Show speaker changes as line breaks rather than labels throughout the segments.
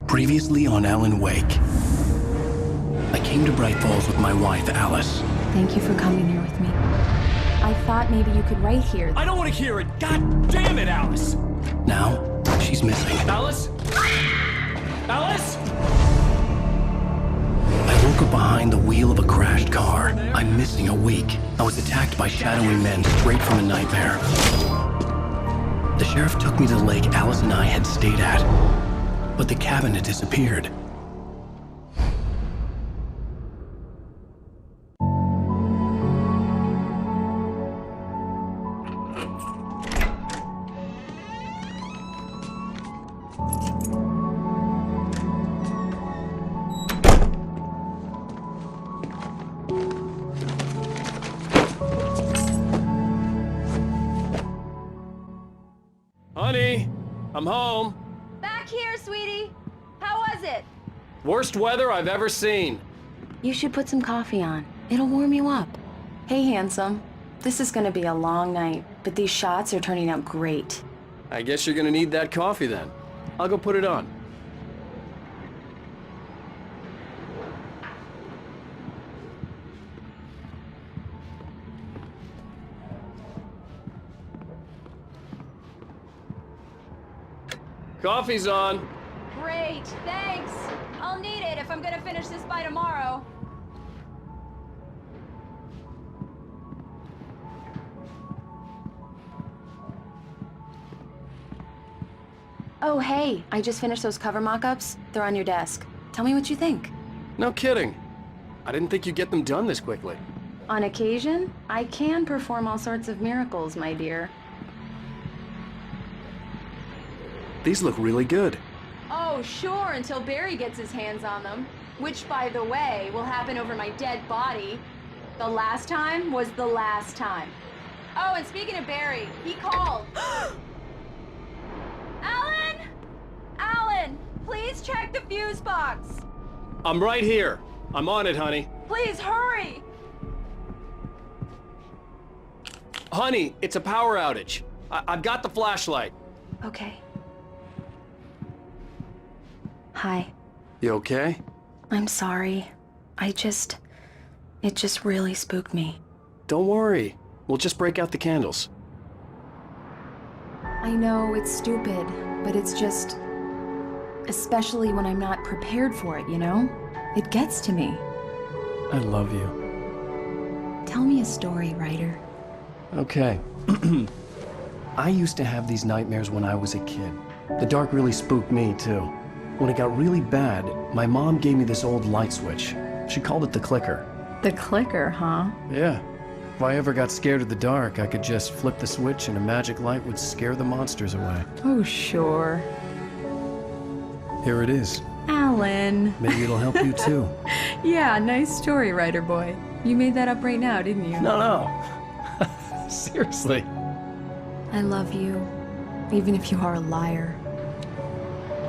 Previously on Alan Wake. I came to Bright Falls with my wife, Alice.
Thank you for coming here with me. I thought maybe you could write here.
I don't want to hear it! God damn it, Alice!
Now, she's missing.
Alice? Alice?
I woke up behind the wheel of a crashed car. I'm missing a week. I was attacked by shadowy men straight from a nightmare. The sheriff took me to the lake Alice and I had stayed at, but the cabin had disappeared.
Honey, I'm home.
Back here, sweetie. How was it?
Worst weather I've ever seen.
You should put some coffee on. It'll warm you up. Hey, handsome. This is gonna be a long night, but these shots are turning out great.
I guess you're gonna need that coffee then. I'll go put it on. Coffee's on.
Great, thanks. I'll need it if I'm gonna finish this by tomorrow.
Oh, hey, I just finished those cover mock-ups. They're on your desk. Tell me what you think.
No kidding. I didn't think you'd get them done this quickly.
On occasion, I can perform all sorts of miracles, my dear.
These look really good.
Oh, sure, until Barry gets his hands on them. Which, by the way, will happen over my dead body. The last time was the last time. Oh, and speaking of Barry, he called. Alan! Alan, please check the fuse box.
I'm right here. I'm on it, honey.
Please hurry!
Honey, it's a power outage. I've got the flashlight.
Okay. Hi.
You okay?
I'm sorry. It just really spooked me.
Don't worry. We'll just break out the candles.
I know it's stupid, but it's just... especially when I'm not prepared for it, you know? It gets to me.
I love you.
Tell me a story, writer.
Okay. I used to have these nightmares when I was a kid. The dark really spooked me, too. When it got really bad, my mom gave me this old light switch. She called it the clicker.
The clicker, huh?
Yeah. If I ever got scared of the dark, I could just flip the switch and a magic light would scare the monsters away.
Oh, sure.
Here it is.
Alan.
Maybe it'll help you, too.
Yeah, nice story, writer boy. You made that up right now, didn't you?
No. Seriously.
I love you, even if you are a liar.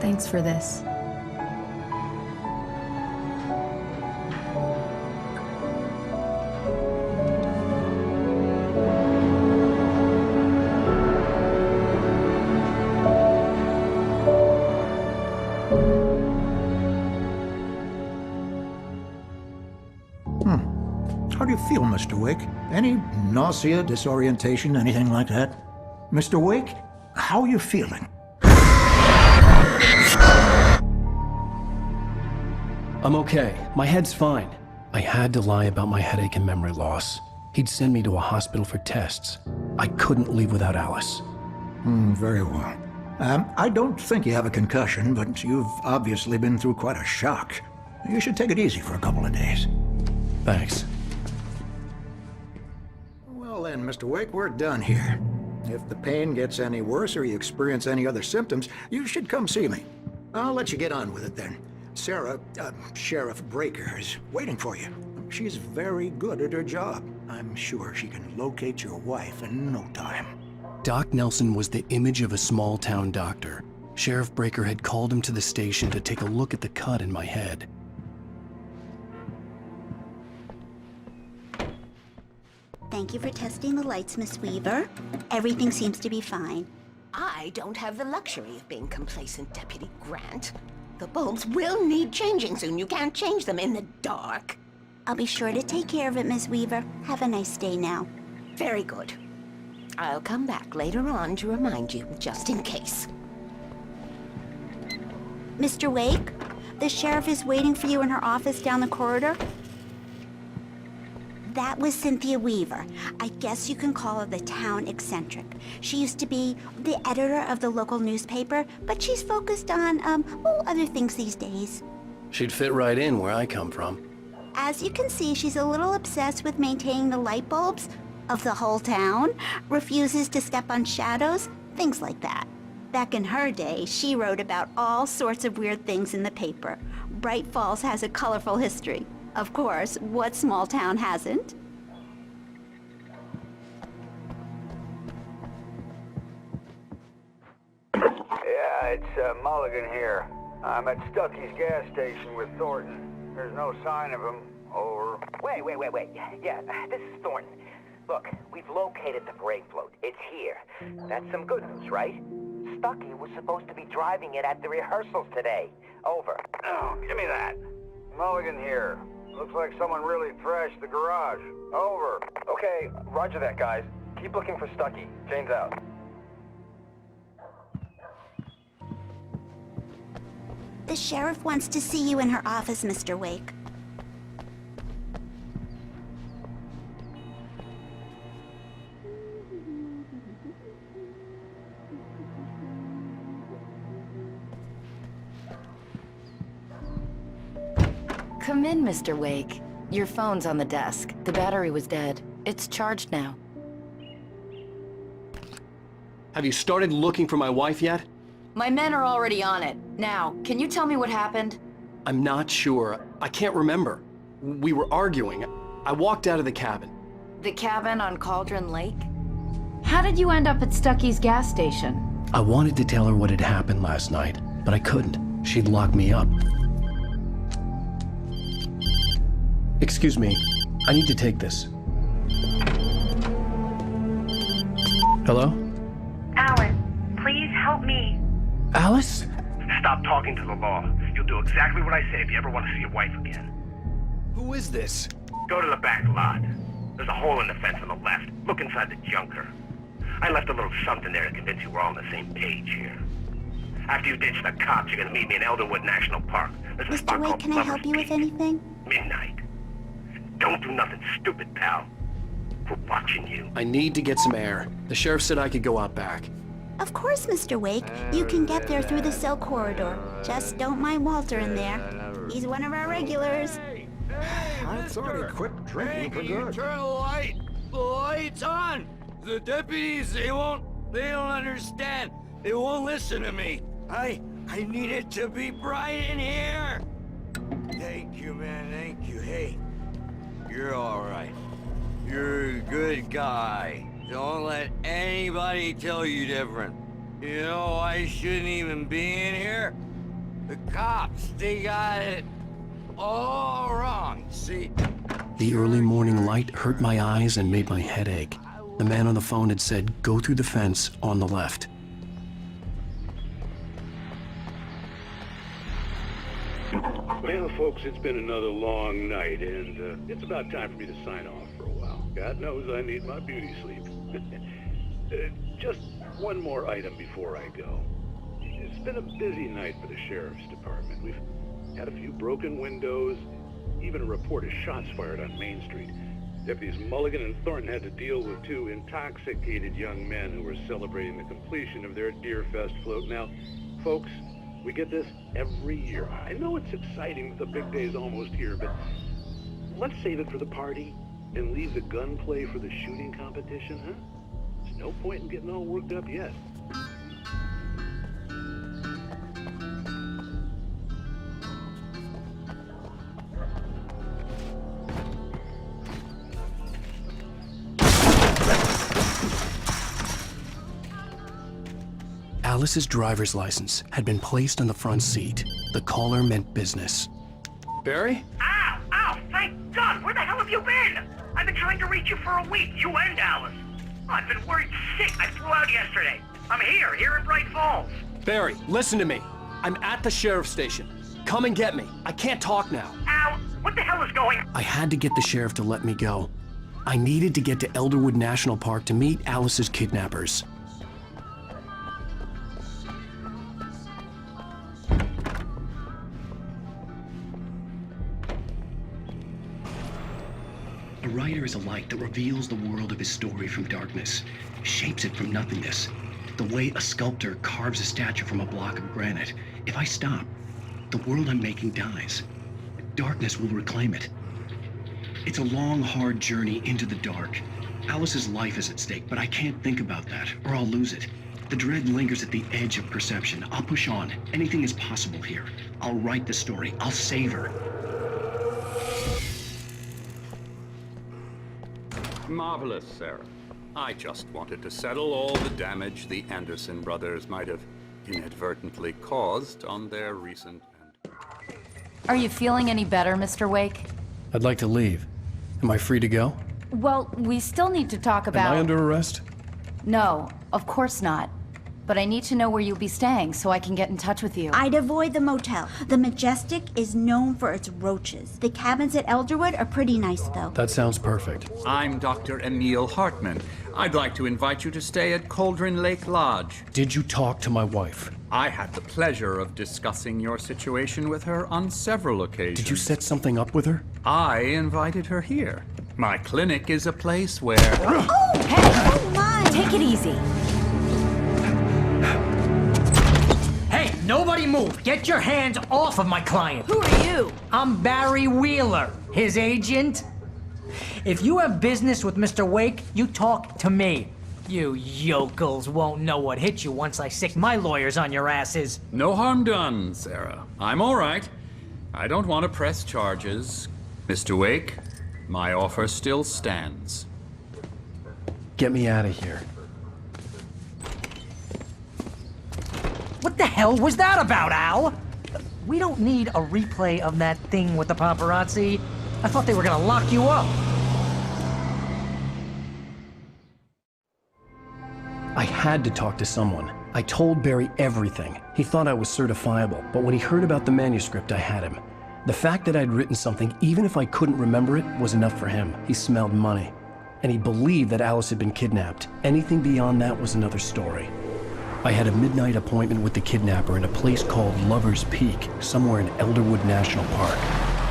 Thanks for this.
How do you feel, Mr. Wake? Any nausea, disorientation, anything like that? Mr. Wake, how are you feeling?
I'm okay. My head's fine. I had to lie about my headache and memory loss. He'd send me to a hospital for tests. I couldn't leave without Alice.
Very well. I don't think you have a concussion, but you've obviously been through quite a shock. You should take it easy for a couple of days.
Thanks.
Well then, Mr. Wake, we're done here. If the pain gets any worse or you experience any other symptoms, you should come see me. I'll let you get on with it then. Sarah, Sheriff Breaker, is waiting for you. She's very good at her job. I'm sure she can locate your wife in no time.
Doc Nelson was the image of a small-town doctor. Sheriff Breaker had called him to the station to take a look at the cut in my head.
Thank you for testing the lights, Miss Weaver. Everything seems to be fine.
I don't have the luxury of being complacent, Deputy Grant. The bulbs will need changing soon. You can't change them in the dark.
I'll be sure to take care of it, Miss Weaver. Have a nice day now.
Very good. I'll come back later on to remind you, just in case.
Mr. Wake, the sheriff is waiting for you in her office down the corridor. That was Cynthia Weaver. I guess you can call her the town eccentric. She used to be the editor of the local newspaper, but she's focused on, other things these days.
She'd fit right in where I come from.
As you can see, she's a little obsessed with maintaining the light bulbs of the whole town, refuses to step on shadows, things like that. Back in her day, she wrote about all sorts of weird things in the paper. Bright Falls has a colorful history. Of course, what small town hasn't?
Yeah, it's Mulligan here. I'm at Stucky's gas station with Thornton. There's no sign of him. Over.
Wait. Yeah, this is Thornton. Look, we've located the brake float. It's here. That's some good news, right? Stucky was supposed to be driving it at the rehearsals today. Over.
Oh, give me that. Mulligan here. Looks like someone really thrashed the garage. Over.
Okay, roger that, guys. Keep looking for Stucky. Jane's out.
The sheriff wants to see you in her office, Mr. Wake.
Come in, Mr. Wake. Your phone's on the desk. The battery was dead. It's charged now.
Have you started looking for my wife yet?
My men are already on it. Now, can you tell me what happened?
I'm not sure. I can't remember. We were arguing. I walked out of the cabin.
The cabin on Cauldron Lake?
How did you end up at Stucky's gas station?
I wanted to tell her what had happened last night, but I couldn't. She'd lock me up. Excuse me. I need to take this. Hello?
Alan, please help me.
Alice?
Stop talking to the law. You'll do exactly what I say if you ever want to see your wife again.
Who is this?
Go to the back lot. There's a hole in the fence on the left. Look inside the junker. I left a little something there to convince you we're all on the same page here. After you ditch the cops, you're gonna meet me in Elderwood National Park. There's a spot
Mr. Wake,
called
can I
Lover's
help you with
Peak.
anything?
Midnight. Don't do nothing stupid, pal. We're watching you.
I need to get some air. The sheriff said I could go out back.
Of course, Mr. Wake. You can get there through the cell corridor. Just don't mind Walter in there. He's one of our regulars.
I thought he quit drinking for good.
Turn the light! The light's on! The deputies, they don't understand. They won't listen to me. I need it to be bright in here. Thank you, man, thank you. Hey, you're all right. You're a good guy. Don't let anybody tell you different. You know, I shouldn't even be in here. The cops, they got it all wrong, see?
The early morning light hurt my eyes and made my head ache. The man on the phone had said, go through the fence on the left.
Well, folks, it's been another long night, and it's about time for me to sign off for a while. God knows I need my beauty sleep. Just one more item before I go. It's been a busy night for the sheriff's department. We've had a few broken windows, even a report of shots fired on Main Street. Deputies Mulligan and Thornton had to deal with two intoxicated young men who were celebrating the completion of their Deerfest float. Now, folks, we get this every year. I know it's exciting that the big day's almost here, but let's save it for the party and leave the gunplay for the shooting competition, huh? There's no point in getting all worked up yet.
Alice's driver's license had been placed on the front seat. The caller meant business.
Barry?
Ow! Ow! Thank God! Where the hell have you been? I've been trying to reach you for a week, you and Alice. Oh, I've been worried sick. I flew out yesterday. I'm here in Bright Falls.
Barry, listen to me. I'm at the sheriff's station. Come and get me. I can't talk now.
Al, what the hell is going on?
I had to get the sheriff to let me go. I needed to get to Elderwood National Park to meet Alice's kidnappers. A writer is a light that reveals the world of his story from darkness, shapes it from nothingness. The way a sculptor carves a statue from a block of granite. If I stop, the world I'm making dies. Darkness will reclaim it. It's a long, hard journey into the dark. Alice's life is at stake, but I can't think about that, or I'll lose it. The dread lingers at the edge of perception. I'll push on. Anything is possible here. I'll write the story. I'll save her.
Marvelous, Sarah. I just wanted to settle all the damage the Anderson brothers might have inadvertently caused on their recent...
Are you feeling any better, Mr. Wake?
I'd like to leave. Am I free to go?
Well, we still need to talk about...
Am I under arrest?
No, of course not. But I need to know where you'll be staying so I can get in touch with you.
I'd avoid the motel. The Majestic is known for its roaches. The cabins at Elderwood are pretty nice, though.
That sounds perfect.
I'm Dr. Emil Hartman. I'd like to invite you to stay at Cauldron Lake Lodge.
Did you talk to my wife?
I had the pleasure of discussing your situation with her on several occasions.
Did you set something up with her?
I invited her here. My clinic is a place where...
Oh, hey! Oh, my!
Take it easy.
Hey, nobody move! Get your hands off of my client!
Who are you?
I'm Barry Wheeler, his agent. If you have business with Mr. Wake, you talk to me. You yokels won't know what hit you once I sick my lawyers on your asses.
No harm done, Sarah. I'm all right. I don't want to press charges. Mr. Wake, my offer still stands.
Get me out of here.
What the hell was that about, Al? We don't need a replay of that thing with the paparazzi. I thought they were gonna lock you up.
I had to talk to someone. I told Barry everything. He thought I was certifiable, but when he heard about the manuscript, I had him. The fact that I'd written something, even if I couldn't remember it, was enough for him. He smelled money. And he believed that Alice had been kidnapped. Anything beyond that was another story. I had a midnight appointment with the kidnapper in a place called Lover's Peak, somewhere in Elderwood National Park.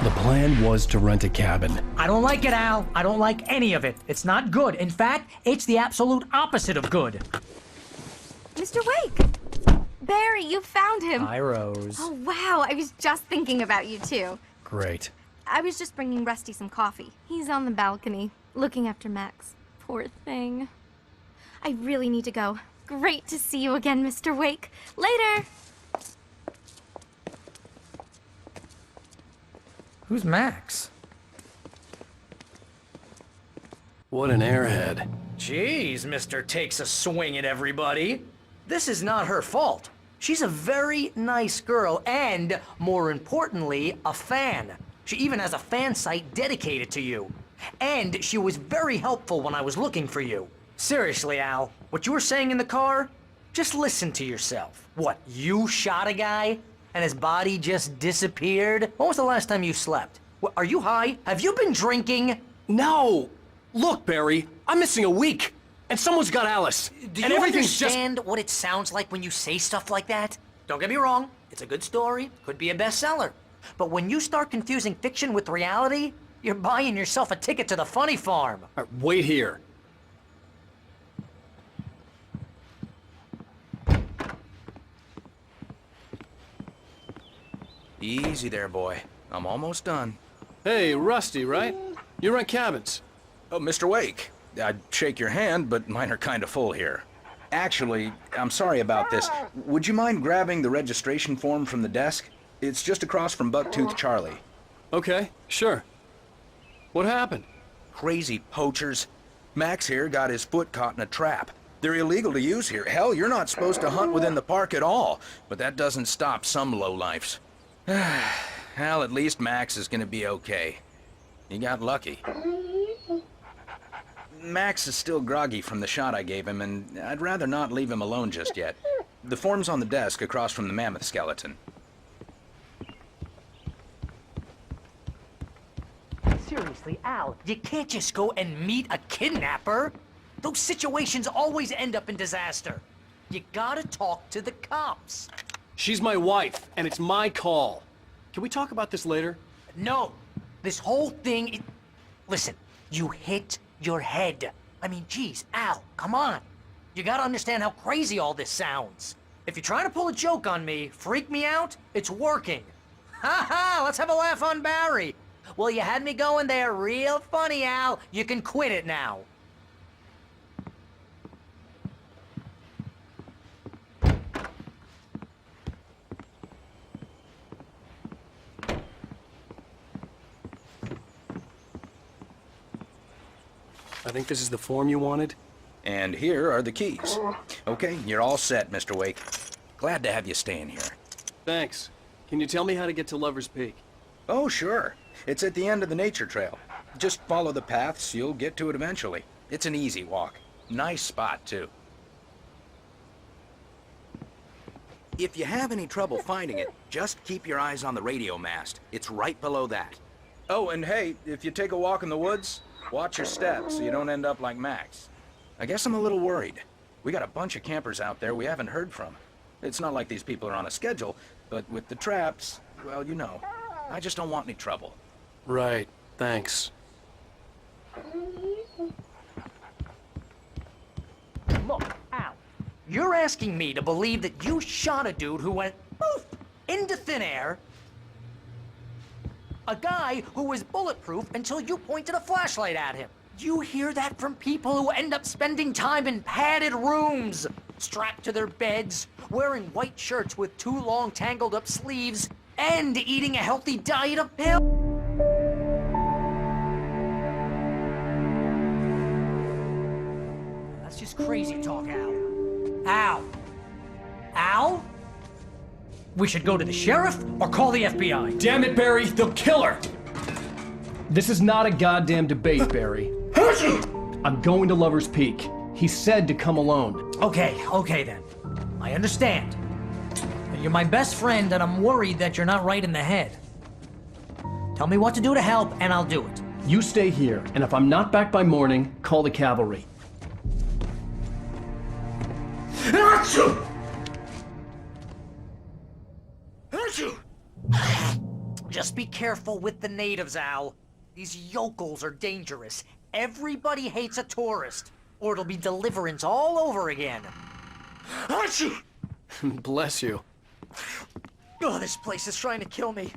The plan was to rent a cabin.
I don't like it, Al. I don't like any of it. It's not good. In fact, it's the absolute opposite of good.
Mr. Wake! Barry, you found him!
Hi, Rose.
Oh, wow. I was just thinking about you, too.
Great.
I was just bringing Rusty some coffee. He's on the balcony, looking after Max. Poor thing. I really need to go. Great to see you again, Mr. Wake. Later!
Who's Max?
What an airhead.
Jeez, Mr. Takes a swing at everybody. This is not her fault. She's a very nice girl and, more importantly, a fan. She even has a fan site dedicated to you. And she was very helpful when I was looking for you. Seriously, Al, what you were saying in the car? Just listen to yourself. What, you shot a guy and his body just disappeared? When was the last time you slept? What, are you high? Have you been drinking?
No! Look, Barry, I'm missing a week, and someone's got Alice.
Do
and
you
everything's
understand what it sounds like when you say stuff like that? Don't get me wrong, it's a good story, could be a bestseller. But when you start confusing fiction with reality, you're buying yourself a ticket to the funny farm.
All right, wait here.
Easy there, boy. I'm almost done.
Hey, Rusty, right? You rent cabins.
Oh, Mr. Wake. I'd shake your hand, but mine are kind of full here. Actually, I'm sorry about this. Would you mind grabbing the registration form from the desk? It's just across from Bucktooth Charlie.
Okay, sure. What happened?
Crazy poachers. Max here got his foot caught in a trap. They're illegal to use here. Hell, you're not supposed to hunt within the park at all. But that doesn't stop some lowlifes. Well, at least Max is gonna be okay. He got lucky. Max is still groggy from the shot I gave him, and I'd rather not leave him alone just yet. The form's on the desk across from the mammoth skeleton.
Seriously, Al, you can't just go and meet a kidnapper. Those situations always end up in disaster. You gotta talk to the cops.
She's my wife, and it's my call. Can we talk about this later?
No, this whole thing, listen, you hit your head. I mean, geez, Al, come on. You gotta understand how crazy all this sounds. If you're trying to pull a joke on me, freak me out, it's working. Ha ha, let's have a laugh on Barry. Well, you had me going there real funny, Al. You can quit it now.
I think this is the form you wanted.
And here are the keys. Okay, you're all set, Mr. Wake. Glad to have you staying here.
Thanks. Can you tell me how to get to Lover's Peak?
Oh, sure. It's at the end of the nature trail. Just follow the paths, you'll get to it eventually. It's an easy walk. Nice spot, too. If you have any trouble finding it, just keep your eyes on the radio mast. It's right below that. Oh, and hey, if you take a walk in the woods, watch your steps so you don't end up like Max. I guess I'm a little worried. We got a bunch of campers out there we haven't heard from. It's not like these people are on a schedule, but with the traps, well, you know. I just don't want any trouble.
Right. Thanks.
Look, Al, you're asking me to believe that you shot a dude who went poof into thin air. A guy who was bulletproof until you pointed a flashlight at him. You hear that from people who end up spending time in padded rooms, strapped to their beds, wearing white shirts with too long tangled up sleeves, and eating a healthy diet of pills. That's just crazy talk, Al. Al? Al? We should go to the sheriff or call the FBI.
Damn it, Barry, they'll kill her! This is not a goddamn debate, Barry. I'm going to Lover's Peak. He said to come alone.
Okay then. I understand. You're my best friend, and I'm worried that you're not right in the head. Tell me what to do to help, and I'll do it.
You stay here, and if I'm not back by morning, call the cavalry.
Achoo! Achoo! Just be careful with the natives, Al. These yokels are dangerous. Everybody hates a tourist, or it'll be Deliverance all over again. Achoo!
Bless you.
Oh, this place is trying to kill me.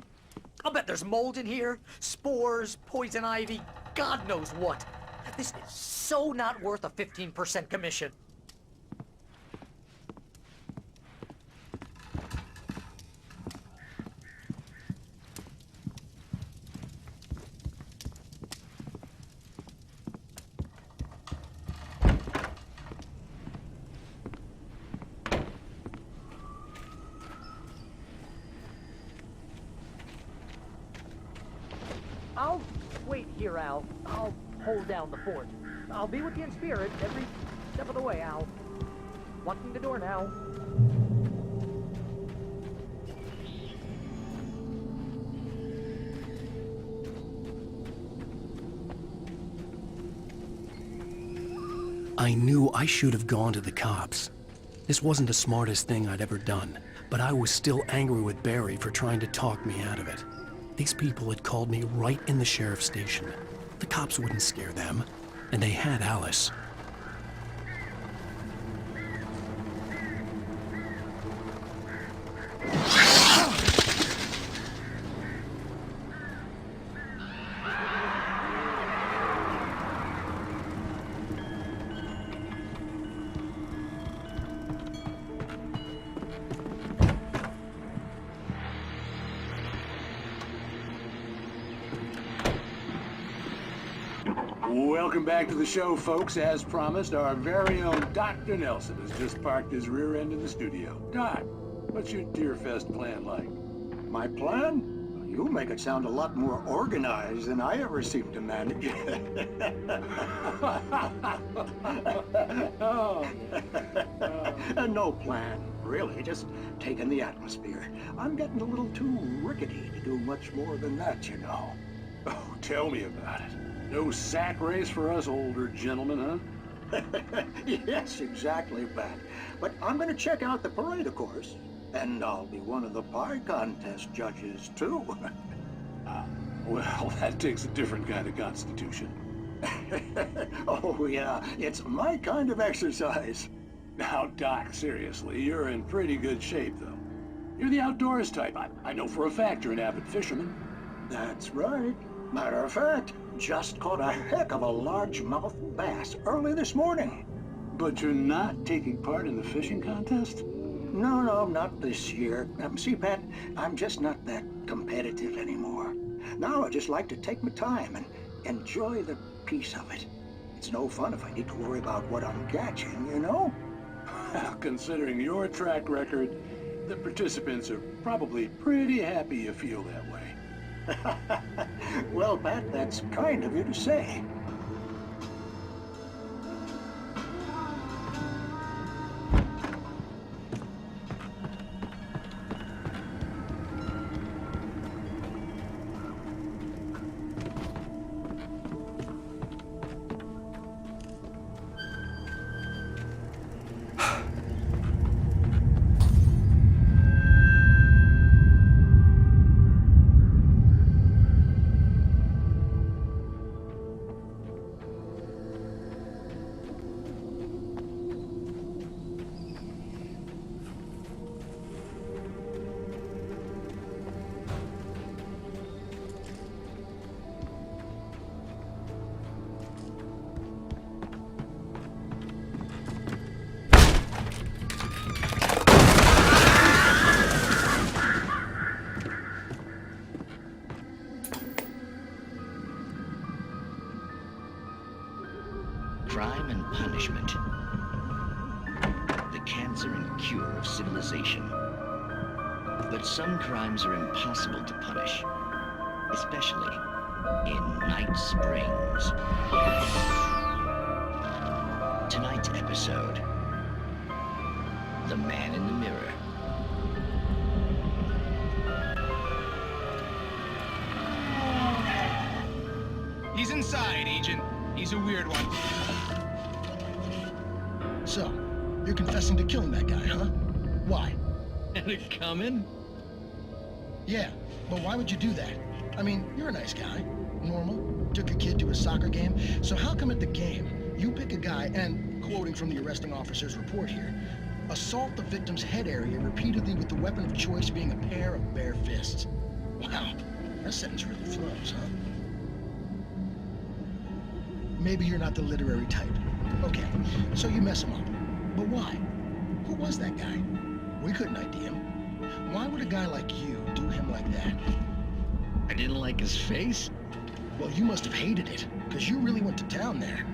I'll bet there's mold in here, spores, poison ivy, God knows what. This is so not worth a 15% commission. I'll wait here, Al. I'll hold down the fort. I'll be with you in spirit every step of the way, Al. Locking the door now.
I knew I should have gone to the cops. This wasn't the smartest thing I'd ever done, but I was still angry with Barry for trying to talk me out of it. These people had called me right in the sheriff's station. The cops wouldn't scare them, and they had Alice.
Welcome back to the show, folks. As promised, our very own Dr. Nelson has just parked his rear end in the studio. Doc, what's your Deerfest plan like?
My plan? You make it sound a lot more organized than I ever seem to manage. No plan. Really, just taking the atmosphere. I'm getting a little too rickety to do much more than that, you know.
Oh, tell me about it. No sack race for us older gentlemen, huh?
Yes, exactly, Pat. But I'm gonna check out the parade, of course. And I'll be one of the pie contest judges, too.
Well, that takes a different kind of constitution.
Oh, yeah, it's my kind of exercise.
Now, Doc, seriously, you're in pretty good shape, though. You're the outdoors type. I know for a fact you're an avid fisherman.
That's right. Matter of fact, just caught a heck of a largemouth bass early this morning.
But you're not taking part in the fishing contest?
No, not this year. See, Pat, I'm just not that competitive anymore. Now I just like to take my time and enjoy the peace of it. It's no fun if I need to worry about what I'm catching, you know?
Well, considering your track record, the participants are probably pretty happy you feel that way.
Well, Pat, that's kind of you to say.
Crime and punishment. The cancer and cure of civilization. But some crimes are impossible to punish, especially in Night Springs. Tonight's episode, The Man in the Mirror.
He's inside, Agent. He's a weird one.
So, you're confessing to killing that guy, huh? Why?
Had it coming?
Yeah, but why would you do that? I mean, you're a nice guy. Normal. Took a kid to a soccer game. So how come at the game, you pick a guy and, quoting from the arresting officer's report here, assault the victim's head area repeatedly with the weapon of choice being a pair of bare fists? Wow, that sentence really flows, huh? Maybe you're not the literary type. Okay, so you mess him up. But why? Who was that guy? We couldn't ID him. Why would a guy like you do him like that?
I didn't like his face?
Well, you must have hated it, because you really went to town there.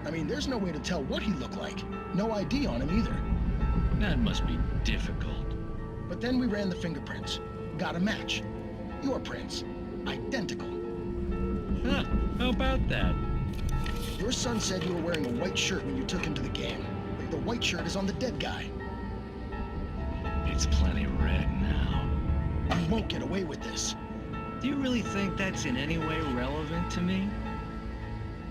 I mean, there's no way to tell what he looked like. No ID on him either.
That must be difficult.
But then we ran the fingerprints. Got a match. Your prints. Identical.
Huh, how about that?
Your son said you were wearing a white shirt when you took him to the game. The white shirt is on the dead guy.
It's plenty red now.
You won't get away with this.
Do you really think that's in any way relevant to me?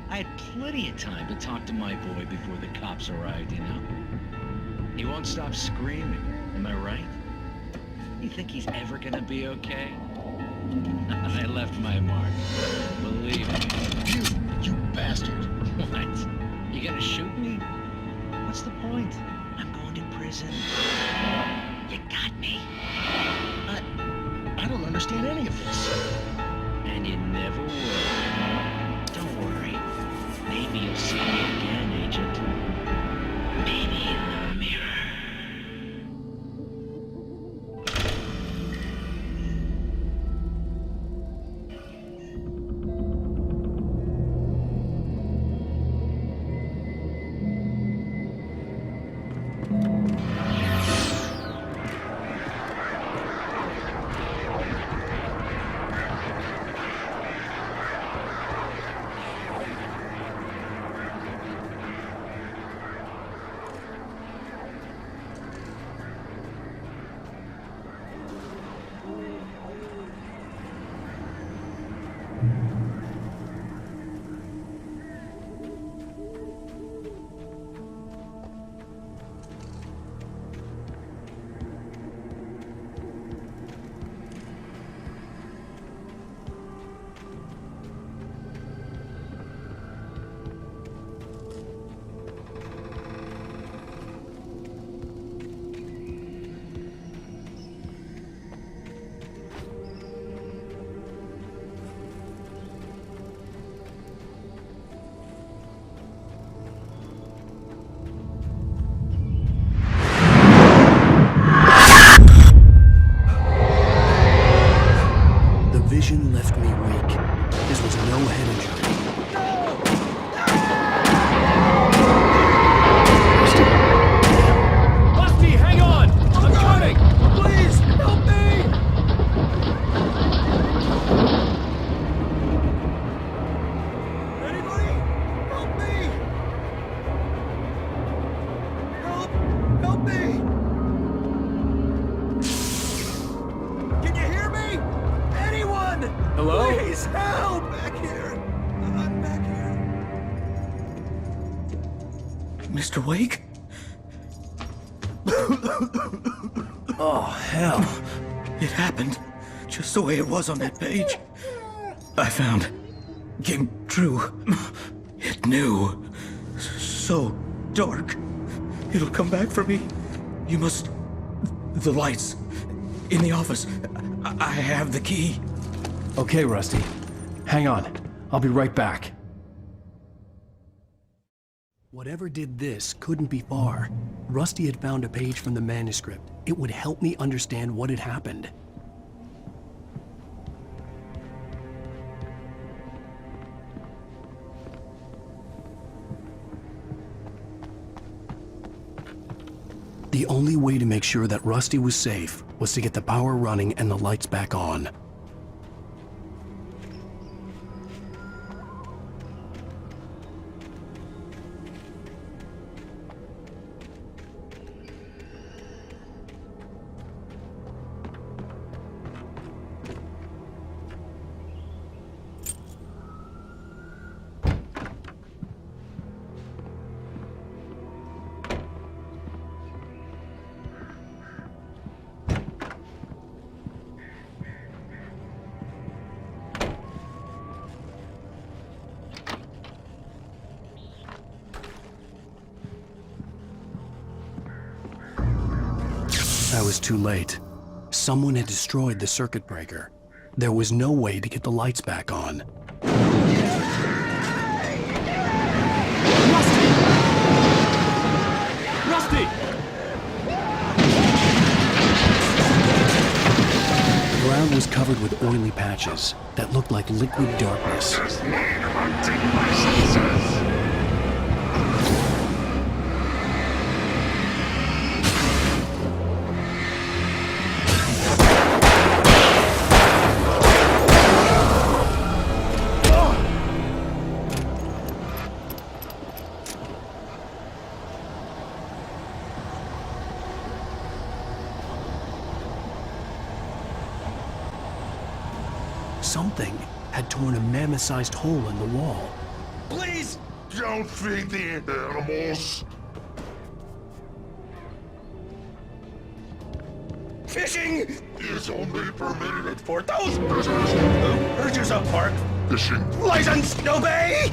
I had plenty of time to talk to my boy before the cops arrived, you know? He won't stop screaming, am I right? You think he's ever gonna be okay? I left my mark. Believe me.
You bastard.
What? You gonna shoot me? What's the point? I'm going to prison. You got me.
I don't understand any of this.
And you never will. Don't worry. Maybe you'll see me again, Agent. Maybe in the mirror.
vision left me weak. This was no head injury.
Rusty, hang on! I'm coming! Please, help me!
Anybody? Help me! Help me! Can you hear me? Anyone?
Hello?
Please, help! Back here! I'm back here.
Mr. Wake?
Oh, hell.
It happened just the way it was on that page. I found. Came true. It knew. So dark. It'll come back for me. You must. The lights. In the office. I have the key.
Okay, Rusty. Hang on. I'll be right back.
Whatever did this couldn't be far. Rusty had found a page from the manuscript. It would help me understand what had happened. The only way to make sure that Rusty was safe was to get the power running and the lights back on. I was too late. Someone had destroyed the circuit breaker. There was no way to get the lights back on.
Rusty!
The ground was covered with oily patches that looked like liquid darkness. Something had torn a mammoth-sized hole in the wall.
Please! Don't feed the animals! Fishing is only permitted for those persons who urges a park fishing license obey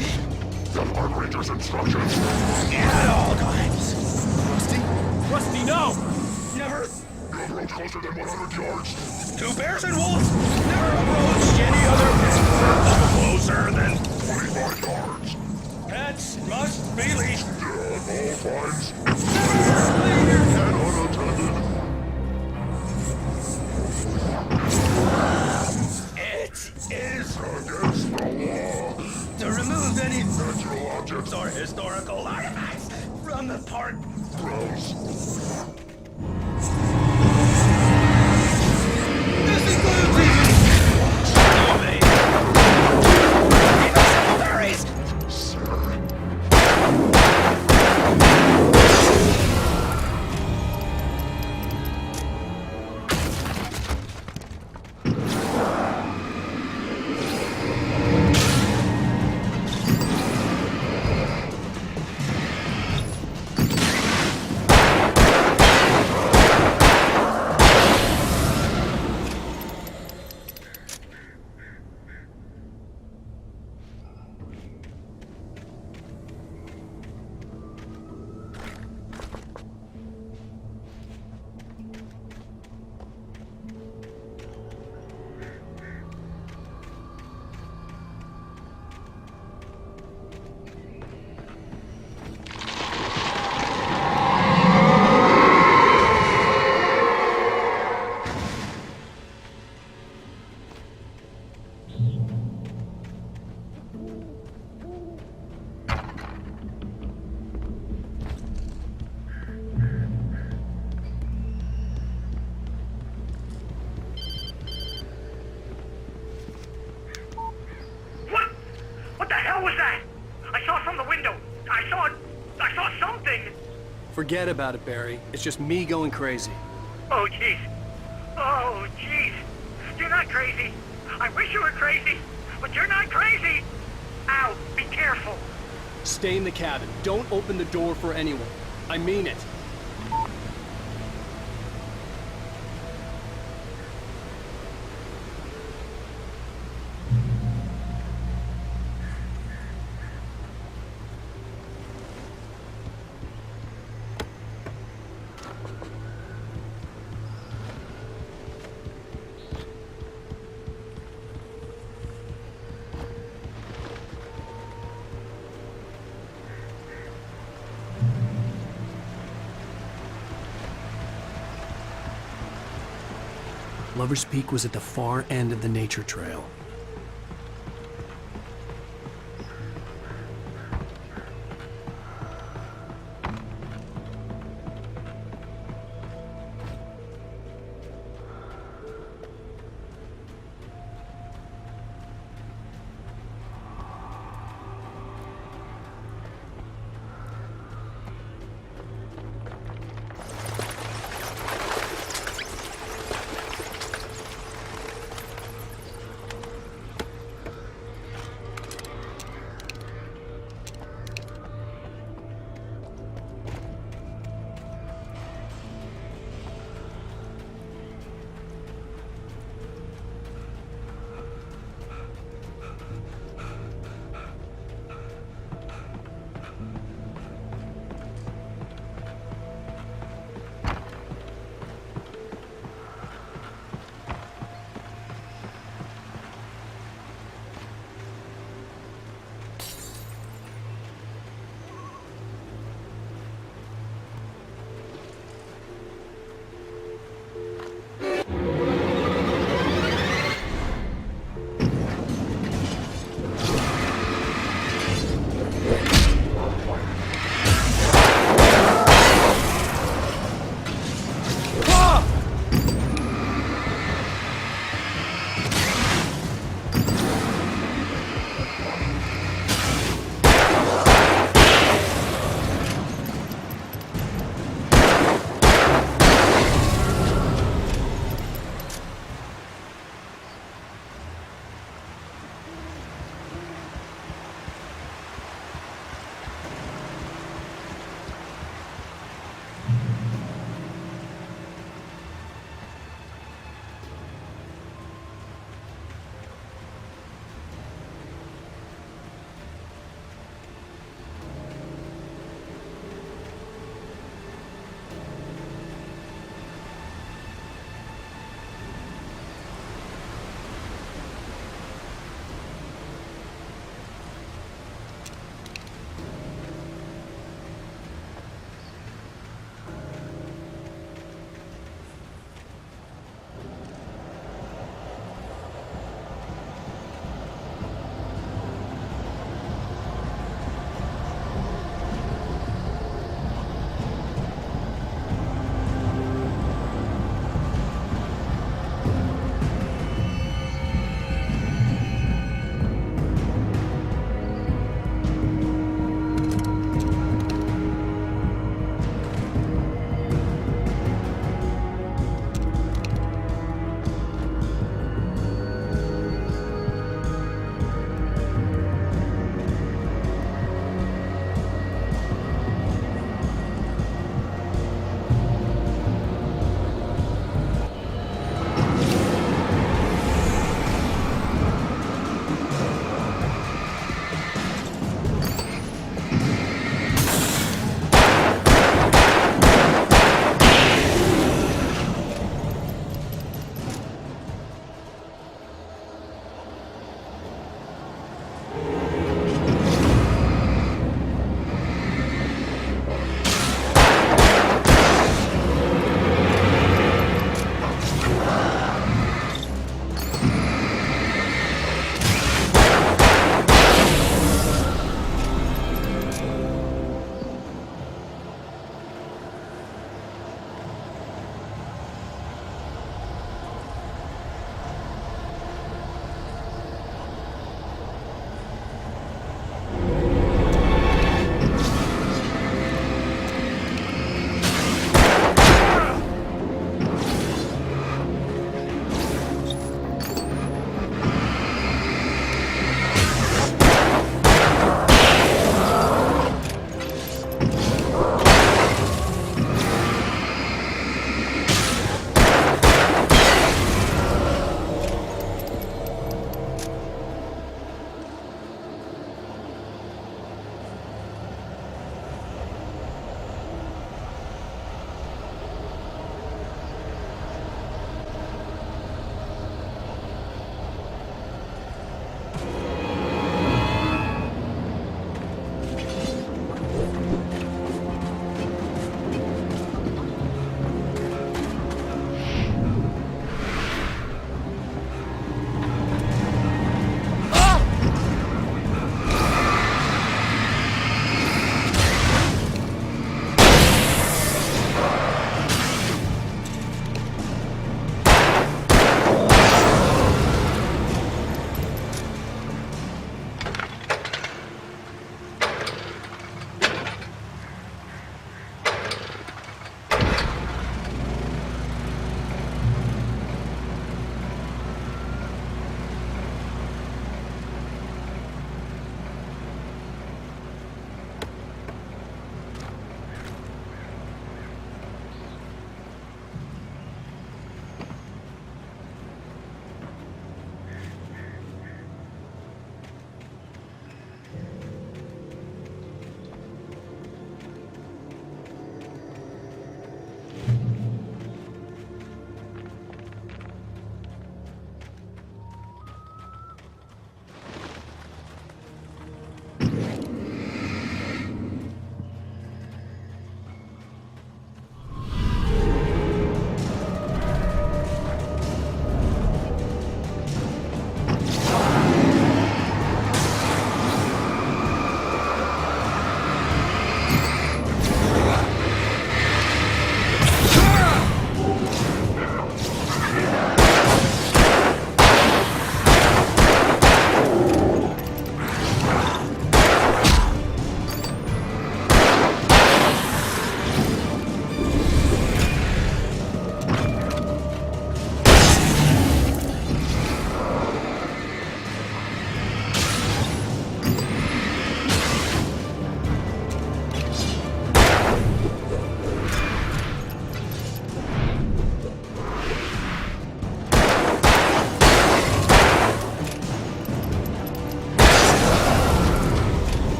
the park ranger's instructions at all times.
Rusty, no!
Never approach closer than 100 yards. To bears and wolves, never approach any other pet closer than 25 yards. Pets must be leashed at all times. Never leave your pet unattended. It is against the law to remove any natural objects or historical artifacts from the park grounds. This includes even cemeteries.
hell was that? I saw from the window. I saw something.
Forget about it, Barry. It's just me going crazy.
Oh, jeez. Oh, jeez. You're not crazy. I wish you were crazy, but you're not crazy. Ow, be careful.
Stay in the cabin. Don't open the door for anyone. I mean it. Lover's Peak was at the far end of the nature trail.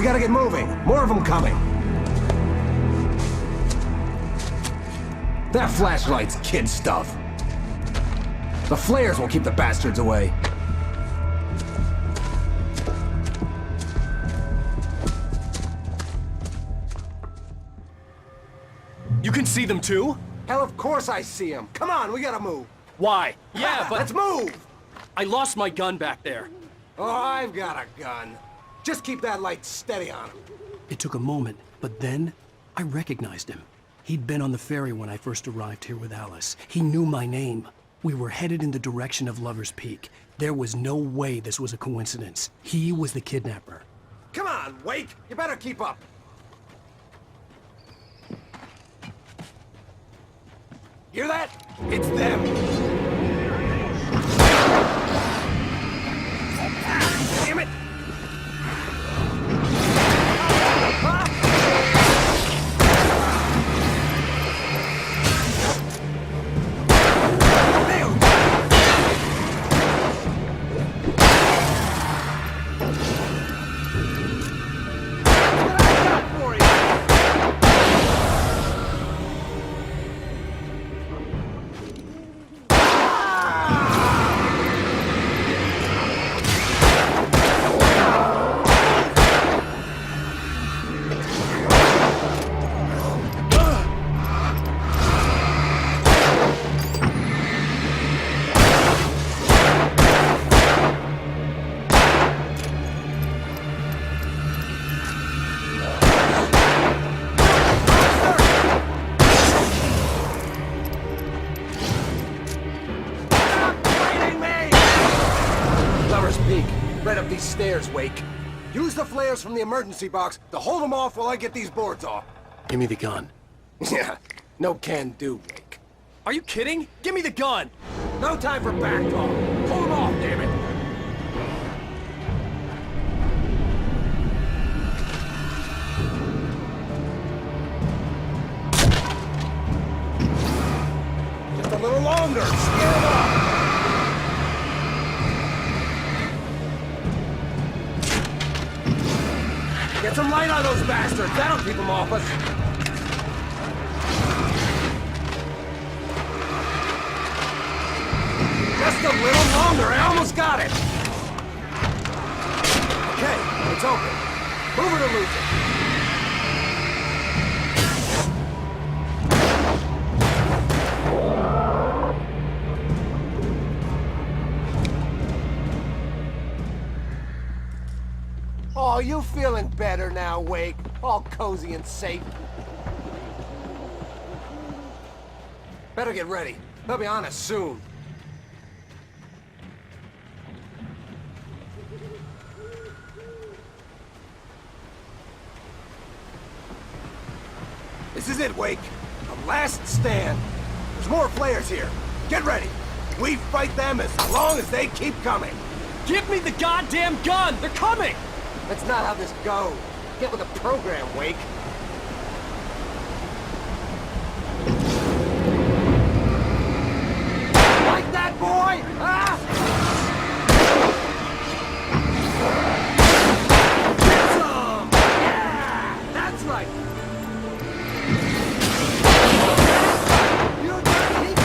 gotta get moving. More of them coming. That flashlight's kid stuff. The flares will keep the bastards away.
You can see them too?
Hell, of course I see them. Come on, we gotta move.
Why? Yeah, but...
Let's move!
I lost my gun back there.
Oh, I've got a gun. Just keep that light steady on him.
It took a moment, but then I recognized him. He'd been on the ferry when I first arrived here with Alice. He knew my name. We were headed in the direction of Lover's Peak. There was no way this was a coincidence. He was the kidnapper.
Come on, Wake! You better keep up. Hear that? It's them. Damn it! Right up these stairs, Wake. Use the flares from the emergency box to hold them off while I get these boards off.
Give me the gun.
Yeah, no can do, Wake.
Are you kidding? Give me the gun!
No time for back talk. Pull them off, damn it! Just a little longer. Scare them off. Get some light on those bastards. That'll keep them off us. Just a little longer. I almost got it. Okay, it's open. Move it or lose it. Oh, you feeling better now, Wake? All cozy and safe. Better get ready. They'll be on us soon. This is it, Wake. The last stand. There's more flares here. Get ready. We fight them as long as they keep coming.
Give me the goddamn gun! They're coming!
That's not how this goes. Get with the program, Wake. Like that, boy? Ah! Get some! Yeah! That's right! You just keep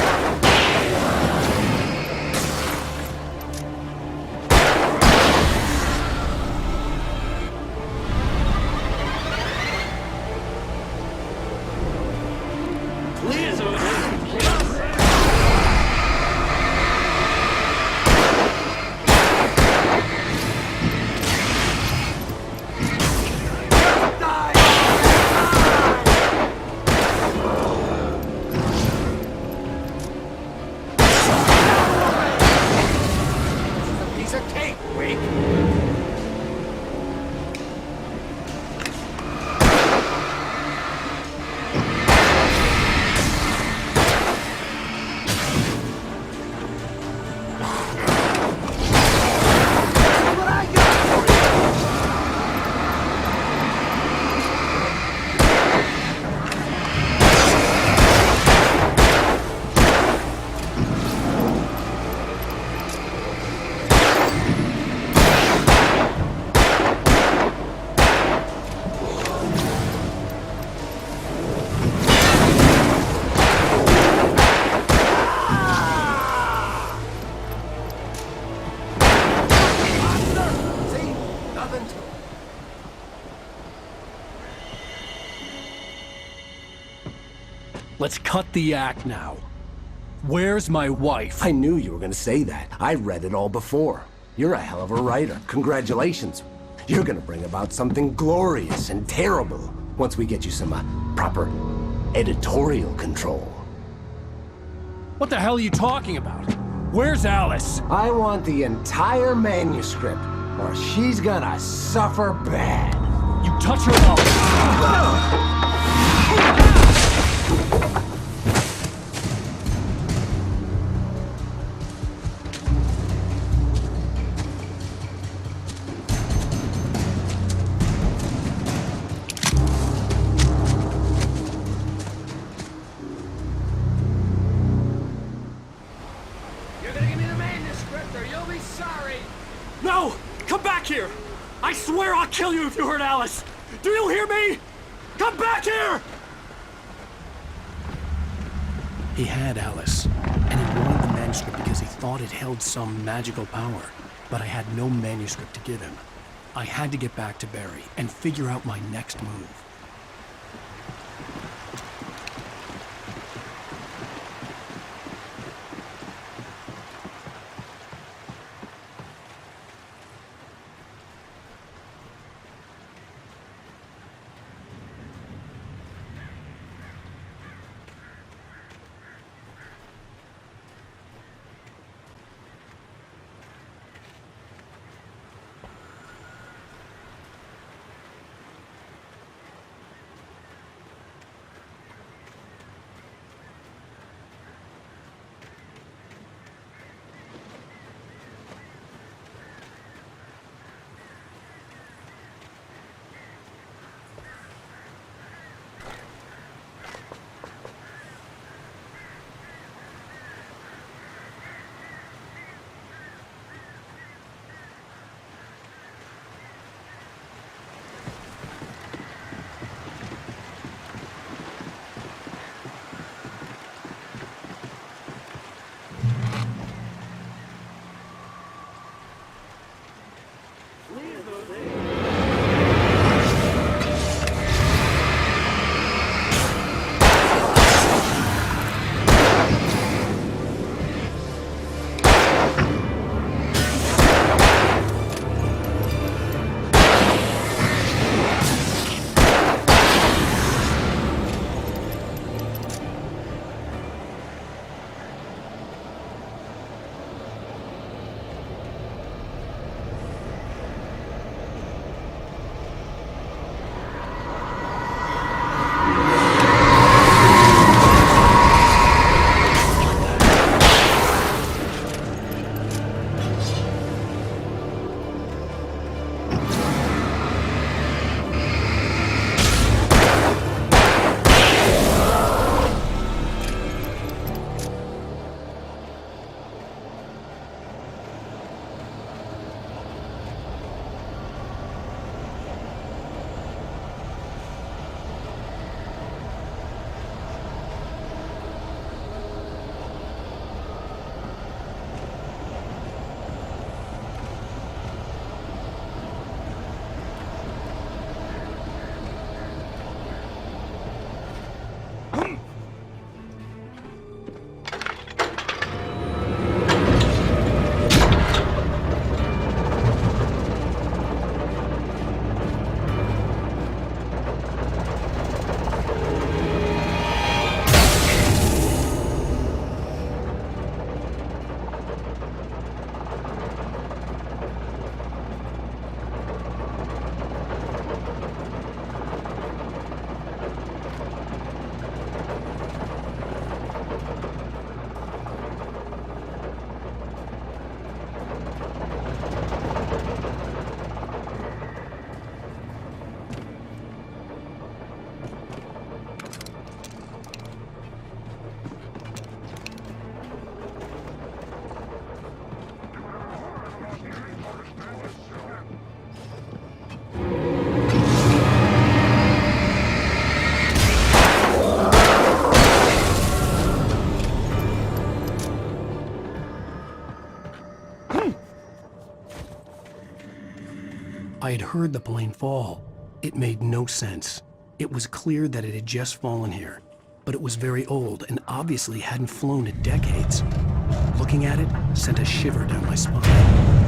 Let's cut the act now. Where's my wife?
I knew you were gonna say that. I read it all before. You're a hell of a writer. Congratulations. You're gonna bring about something glorious and terrible once we get you some proper editorial control.
What the hell are you talking about? Where's Alice?
I want the entire manuscript, or she's gonna suffer bad.
You touch her up.
You're gonna give me the manuscript or you'll be sorry!
No! Come back here! I swear I'll kill you if you hurt Alice! Do you hear me? Come back here!
He had Alice, and he wanted the manuscript because he thought it held some magical power. But I had no manuscript to give him. I had to get back to Barry and figure out my next move. I had heard the plane fall. It made no sense. It was clear that it had just fallen here. but it was very old and obviously hadn't flown in decades. Looking at it sent a shiver down my spine.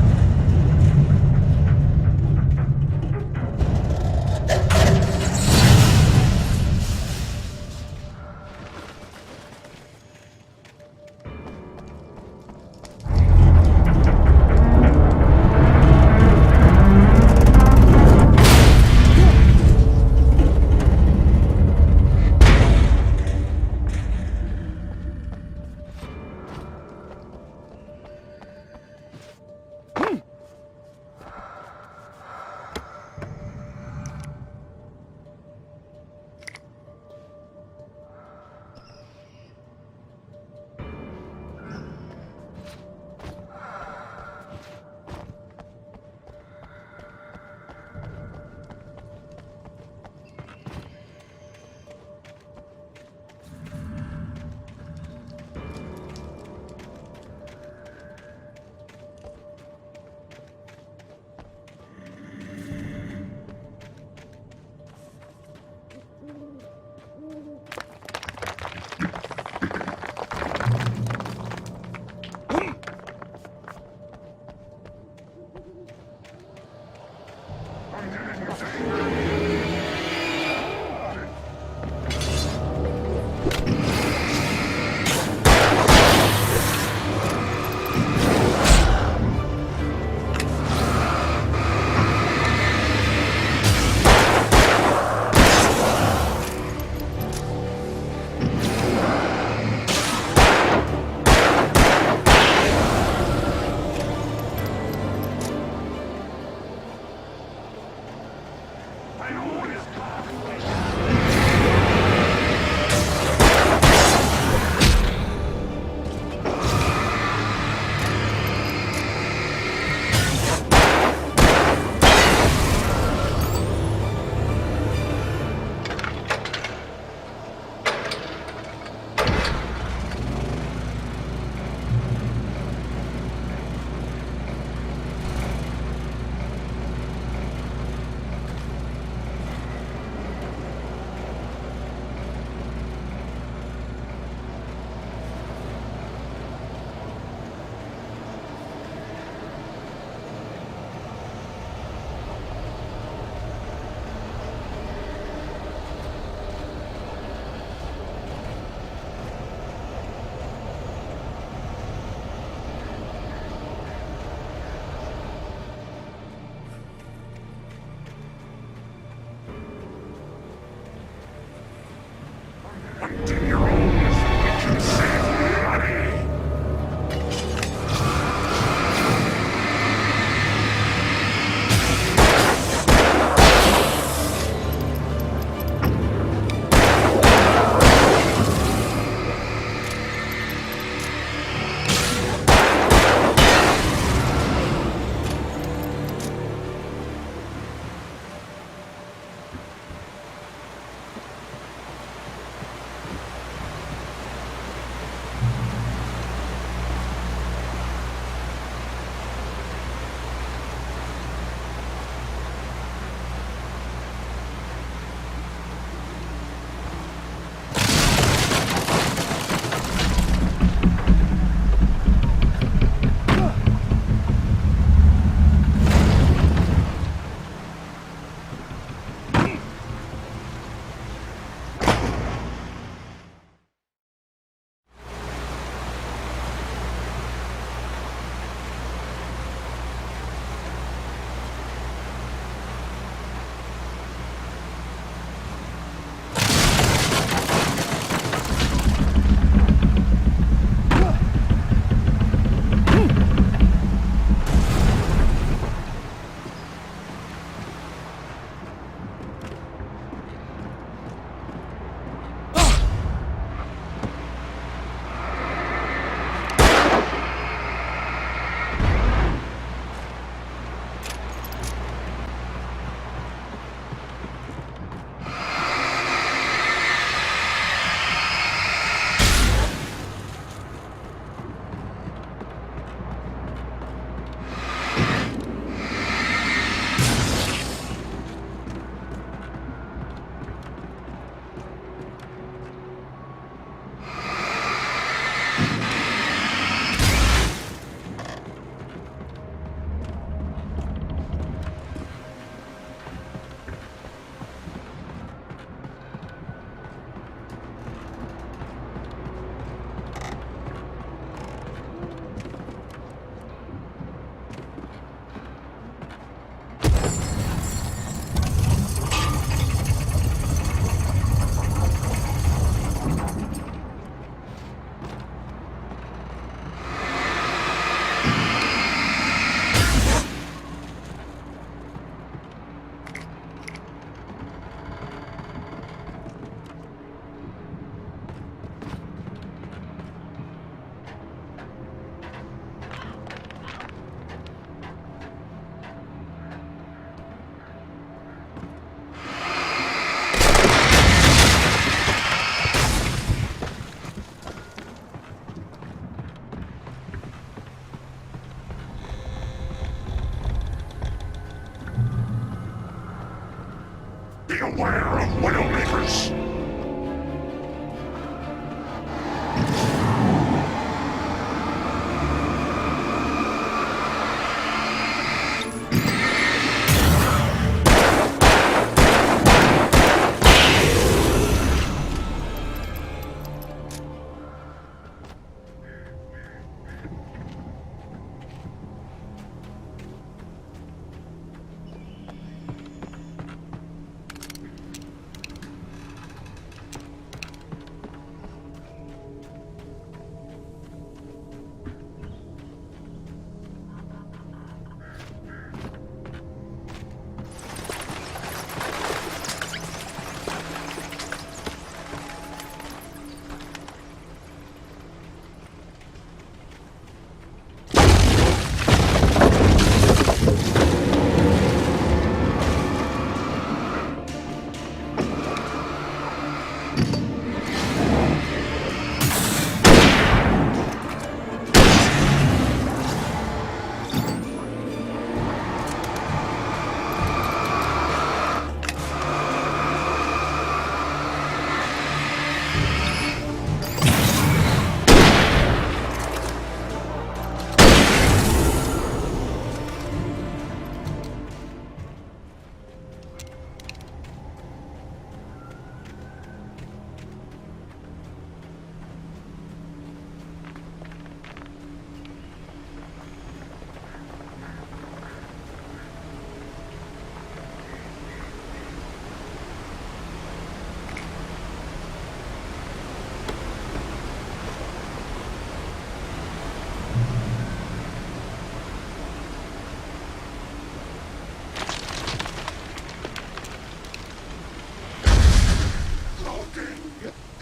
Beware of Widowmakers!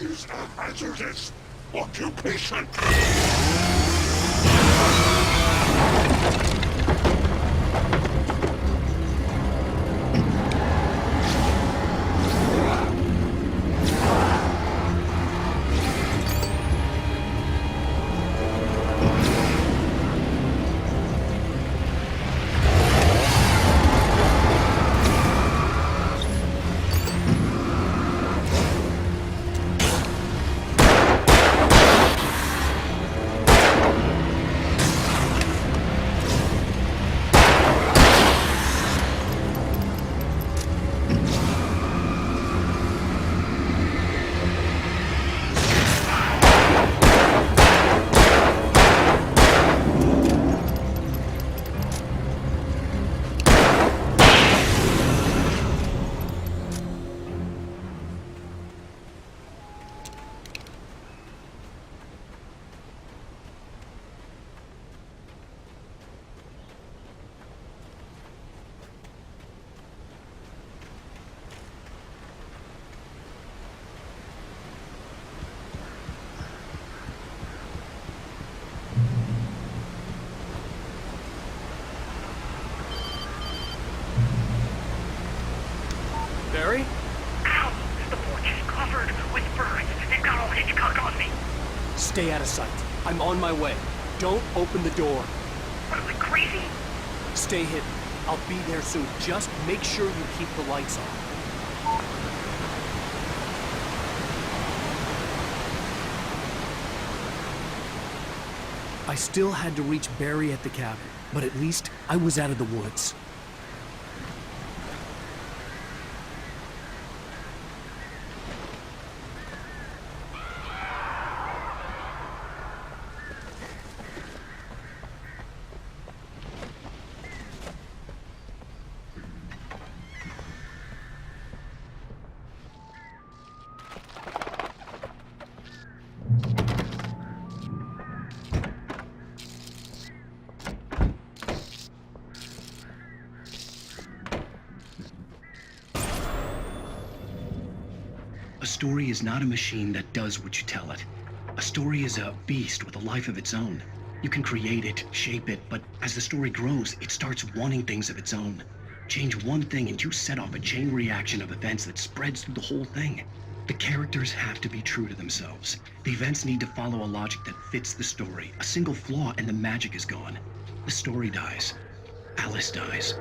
Is a hazardous occupation.
Barry?
Ow! The porch is covered with birds. They've got all Hitchcock on me.
Stay out of sight. I'm on my way. Don't open the door.
What am I, crazy?
Stay hidden. I'll be there soon. Just make sure you keep the lights on. I still had to reach Barry at the cabin, but at least I was out of the woods.
A story is not a machine that does what you tell it. A story is a beast with a life of its own. You can create it, shape it, but as the story grows, it starts wanting things of its own. Change one thing and you set off a chain reaction of events that spreads through the whole thing. The characters have to be true to themselves. The events need to follow a logic that fits the story. A single flaw and the magic is gone. The story dies. Alice dies.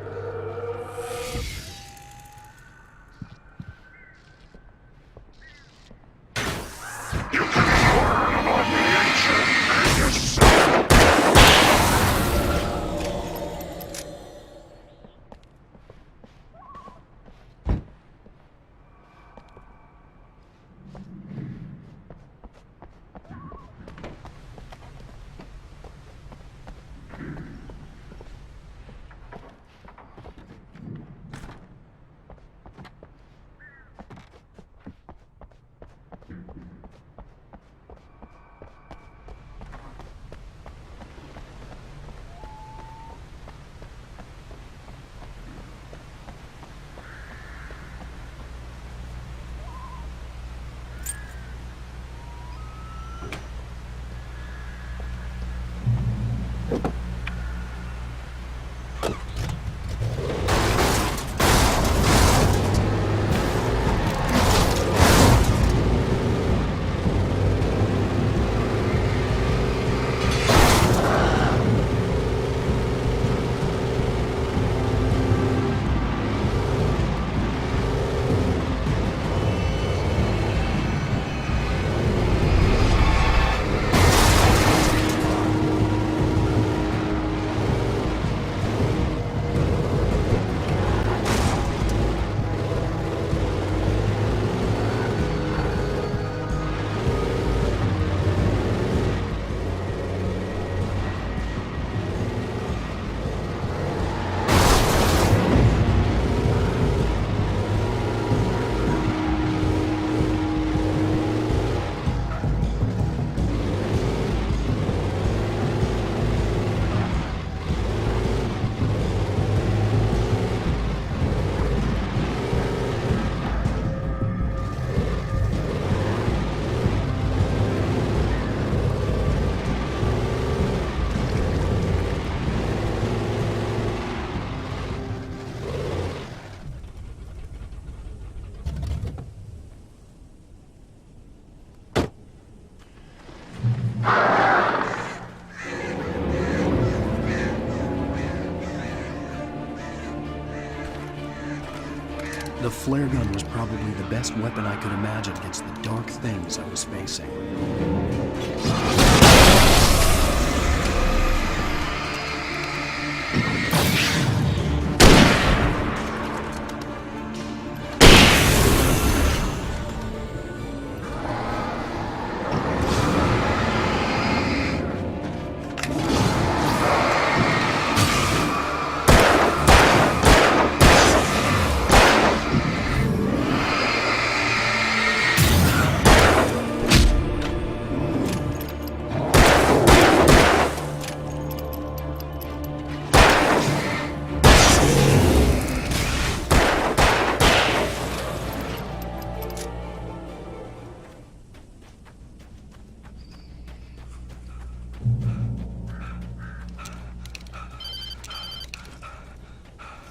The flare gun was probably the best weapon I could imagine against the dark things I was facing.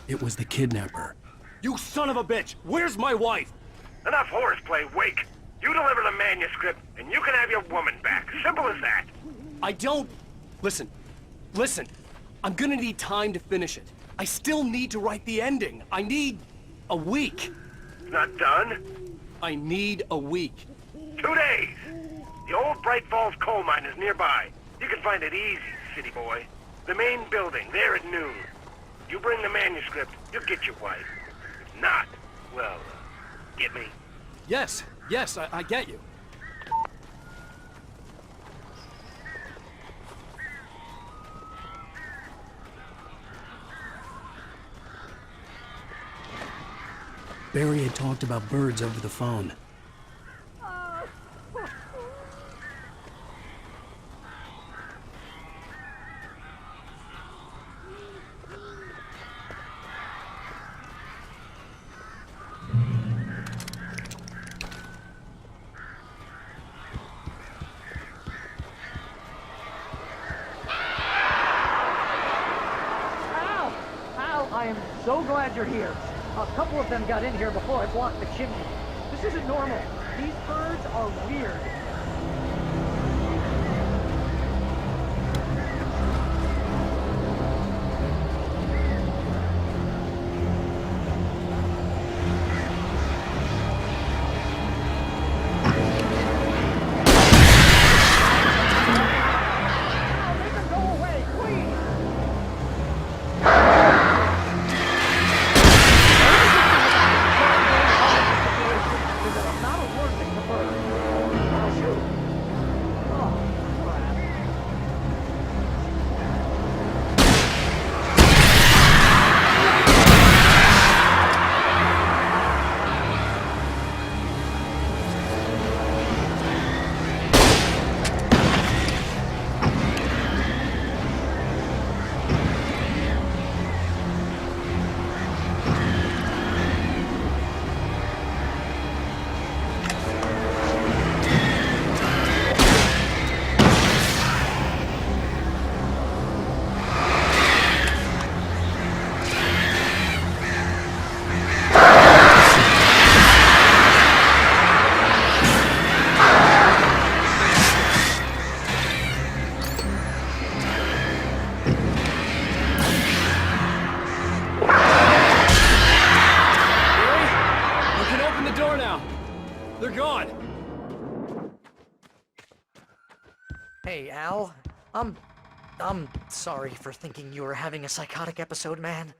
It was the kidnapper.
You son of a bitch! Where's my wife?
Enough horseplay, Wake. You deliver the manuscript, and you can have your woman back. Simple as that.
I don't... Listen. I'm gonna need time to finish it. I still need to write the ending. I need... a week.
It's not done?
I need a week.
2 days. The old Bright Falls coal mine is nearby. You can find it easy, city boy. The main building, there at noon. You bring the manuscript, you'll get your wife. If not, well, get me?
Yes, I get you.
Barry had talked about birds over the phone.
I am so glad you're here. A couple of them got in here before I blocked the chimney. This isn't normal. These birds are weird.
They're gone!
Hey, Al. I'm sorry for thinking you were having a psychotic episode, man.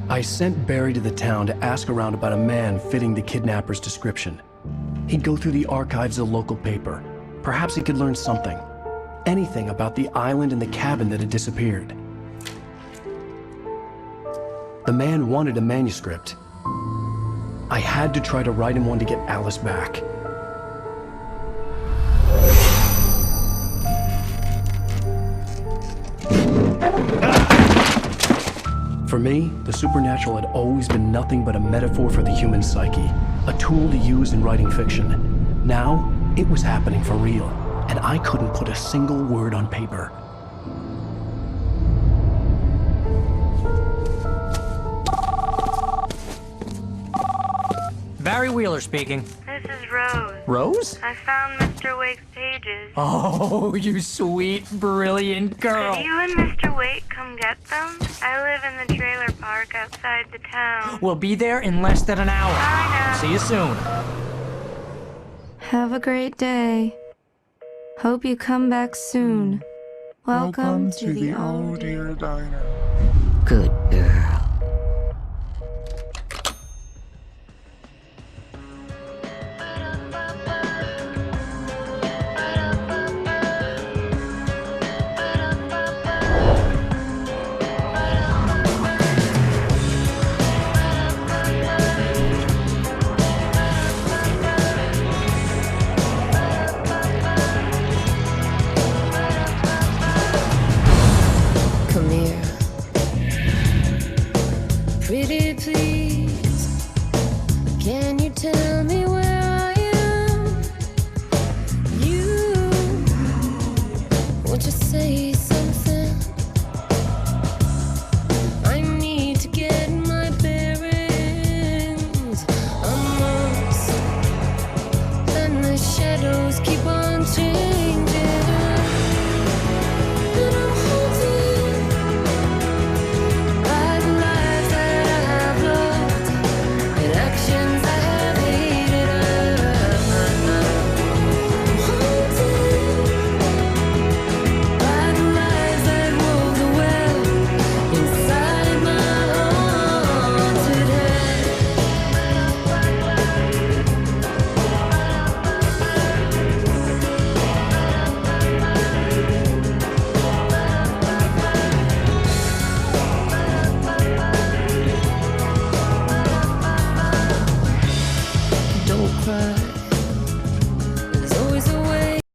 I sent Barry to the town to ask around about a man fitting the kidnapper's description. He'd go through the archives of the local paper. Perhaps he could learn something. Anything about the island and the cabin that had disappeared. The man wanted a manuscript. I had to try to write him one to get Alice back. For me, the supernatural had always been nothing but a metaphor for the human psyche, a tool to use in writing fiction. Now, it was happening for real, and I couldn't put a single word on paper.
Barry Wheeler speaking.
This is Rose.
Rose?
I found Mr. Wake's pages.
Oh, you sweet, brilliant girl.
Could you and Mr. Wake come get them? I live in the trailer park outside the town.
We'll be there in less than an hour.
Bye now.
See you soon.
Have a great day. Hope you come back soon. Welcome to the Old Deer
Diner.
Good